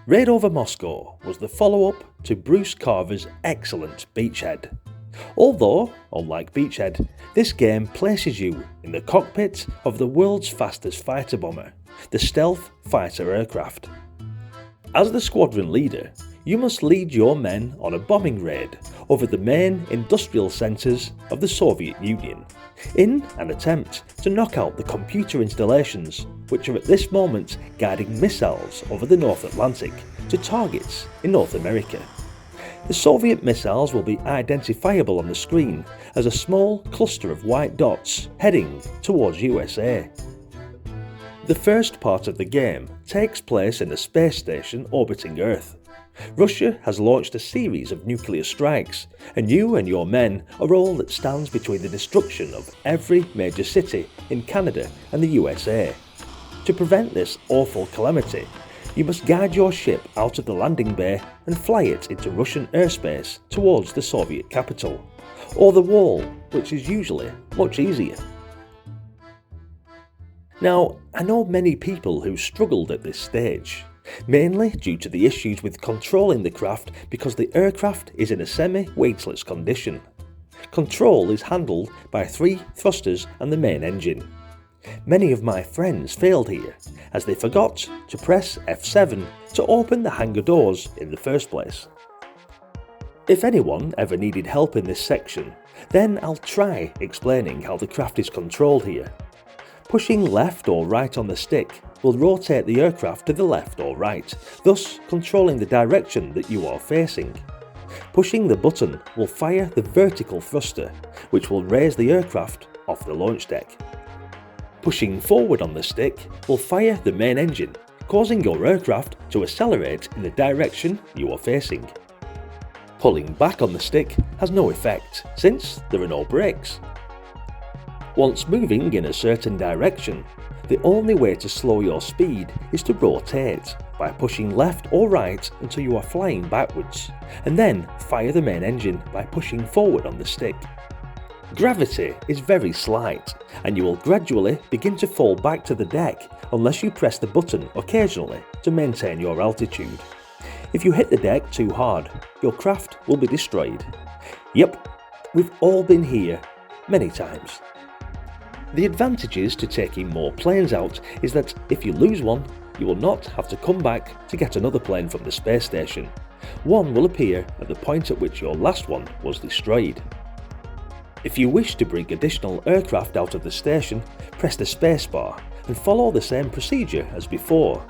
Raid over Moscow was the follow-up to Bruce Carver's excellent Beachhead. Although, unlike Beachhead, this game places you in the cockpit of the world's fastest fighter bomber, the stealth fighter aircraft. As the squadron leader, you must lead your men on a bombing raid over the main industrial centres of the Soviet Union, in an attempt to knock out the computer installations which are at this moment guiding missiles over the North Atlantic to targets in North America. The Soviet missiles will be identifiable on the screen as a small cluster of white dots heading towards USA. The first part of the game takes place in a space station orbiting Earth. Russia has launched a series of nuclear strikes, and you and your men are all that stands between the destruction of every major city in Canada and the USA. To prevent this awful calamity, you must guide your ship out of the landing bay and fly it into Russian airspace towards the Soviet capital, or the wall, which is usually much easier. Now, I know many people who struggled at this stage, mainly due to the issues with controlling the craft because the aircraft is in a semi-weightless condition. Control is handled by 3 thrusters and the main engine. Many of my friends failed here, as they forgot to press F7 to open the hangar doors in the first place. If anyone ever needed help in this section, then I'll try explaining how the craft is controlled here. Pushing left or right on the stick will rotate the aircraft to the left or right, thus controlling the direction that you are facing. Pushing the button will fire the vertical thruster, which will raise the aircraft off the launch deck. Pushing forward on the stick will fire the main engine, causing your aircraft to accelerate in the direction you are facing. Pulling back on the stick has no effect, since there are no brakes. Once moving in a certain direction, the only way to slow your speed is to rotate by pushing left or right until you are flying backwards, and then fire the main engine by pushing forward on the stick. Gravity is very slight, and you will gradually begin to fall back to the deck unless you press the button occasionally to maintain your altitude. If you hit the deck too hard, your craft will be destroyed. Yep, we've all been here many times. The advantages to taking more planes out is that if you lose one, you will not have to come back to get another plane from the space station. One will appear at the point at which your last one was destroyed. If you wish to bring additional aircraft out of the station, press the spacebar and follow the same procedure as before.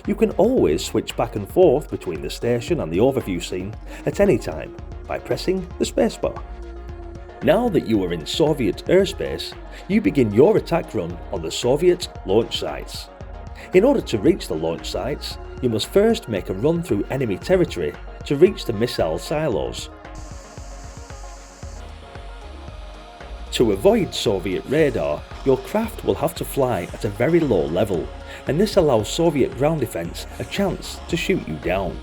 You can always switch back and forth between the station and the overview scene at any time by pressing the spacebar. Now that you are in Soviet airspace, you begin your attack run on the Soviet launch sites. In order to reach the launch sites, you must first make a run through enemy territory to reach the missile silos. To avoid Soviet radar, your craft will have to fly at a very low level, and this allows Soviet ground defense a chance to shoot you down.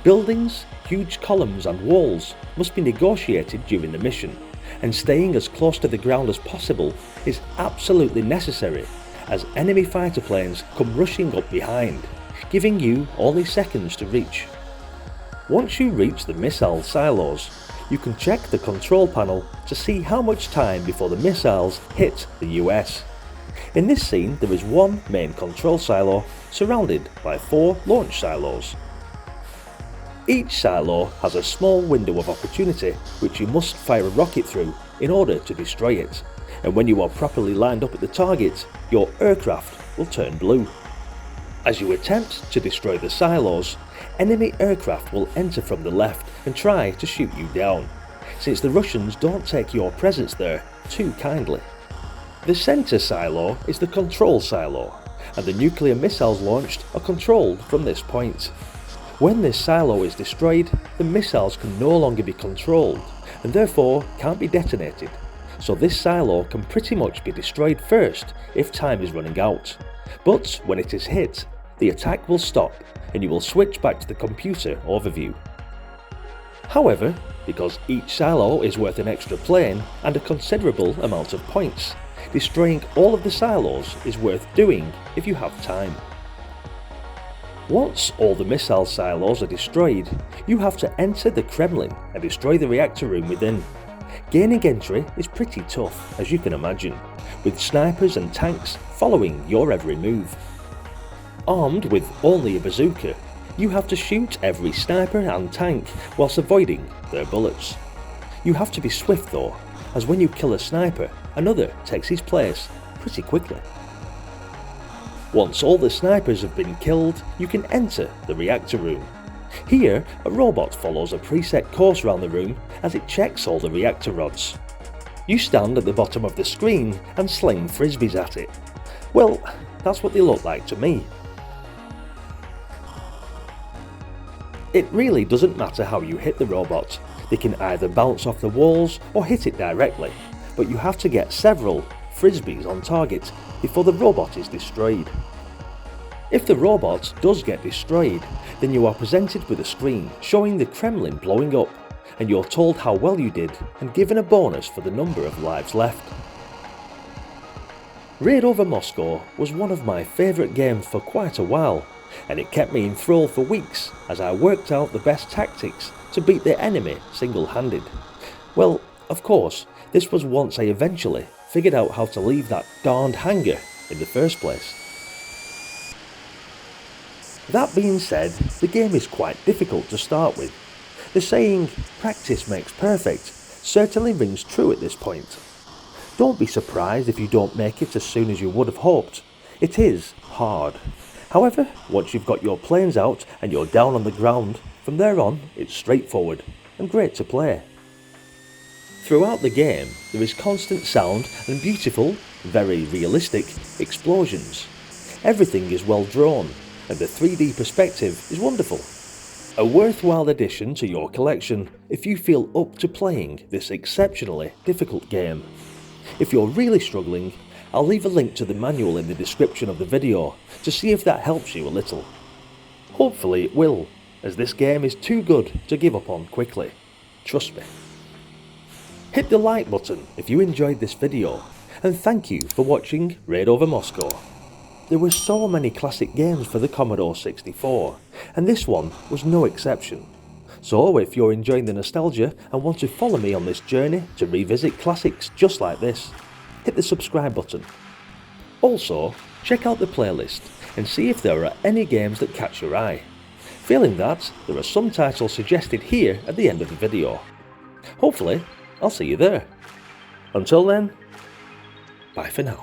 Buildings, huge columns and walls must be negotiated during the mission, and staying as close to the ground as possible is absolutely necessary, as enemy fighter planes come rushing up behind, giving you only seconds to reach. Once you reach the missile silos, you can check the control panel to see how much time before the missiles hit the US. In this scene, there is one main control silo surrounded by 4 launch silos. Each silo has a small window of opportunity which you must fire a rocket through in order to destroy it, and when you are properly lined up at the target, your aircraft will turn blue. As you attempt to destroy the silos, enemy aircraft will enter from the left and try to shoot you down, since the Russians don't take your presence there too kindly. The center silo is the control silo, and the nuclear missiles launched are controlled from this point. When this silo is destroyed, the missiles can no longer be controlled and therefore can't be detonated, so this silo can pretty much be destroyed first if time is running out. But when it is hit, the attack will stop and you will switch back to the computer overview. However, because each silo is worth an extra plane and a considerable amount of points, destroying all of the silos is worth doing if you have time. Once all the missile silos are destroyed, you have to enter the Kremlin and destroy the reactor room within. Gaining entry is pretty tough, as you can imagine, with snipers and tanks following your every move. Armed with only a bazooka, you have to shoot every sniper and tank whilst avoiding their bullets. You have to be swift though, as when you kill a sniper, another takes his place pretty quickly. Once all the snipers have been killed, you can enter the reactor room. Here, a robot follows a preset course around the room as it checks all the reactor rods. You stand at the bottom of the screen and sling frisbees at it. Well, that's what they look like to me. It really doesn't matter how you hit the robot. They can either bounce off the walls or hit it directly, but you have to get several frisbees on target before the robot is destroyed. If the robot does get destroyed, then you are presented with a screen showing the Kremlin blowing up, and you're told how well you did and given a bonus for the number of lives left. Raid over Moscow was one of my favourite games for quite a while, and it kept me enthralled for weeks as I worked out the best tactics to beat the enemy single-handed. Well, of course, this was once I eventually figured out how to leave that darned hangar in the first place. That being said, the game is quite difficult to start with. The saying, "practice makes perfect," certainly rings true at this point. Don't be surprised if you don't make it as soon as you would have hoped. It is hard. However, once you've got your planes out and you're down on the ground, from there on it's straightforward and great to play. Throughout the game, there is constant sound and beautiful, very realistic explosions. Everything is well drawn, and the 3D perspective is wonderful. A worthwhile addition to your collection if you feel up to playing this exceptionally difficult game. If you're really struggling, I'll leave a link to the manual in the description of the video to see if that helps you a little. Hopefully it will, as this game is too good to give up on quickly. Trust me. Hit the like button if you enjoyed this video, and thank you for watching Raid over Moscow. There were so many classic games for the Commodore 64, and this one was no exception. So if you're enjoying the nostalgia and want to follow me on this journey to revisit classics just like this, hit the subscribe button. Also, check out the playlist and see if there are any games that catch your eye. Failing that, there are some titles suggested here at the end of the video. Hopefully, I'll see you there. Until then, bye for now.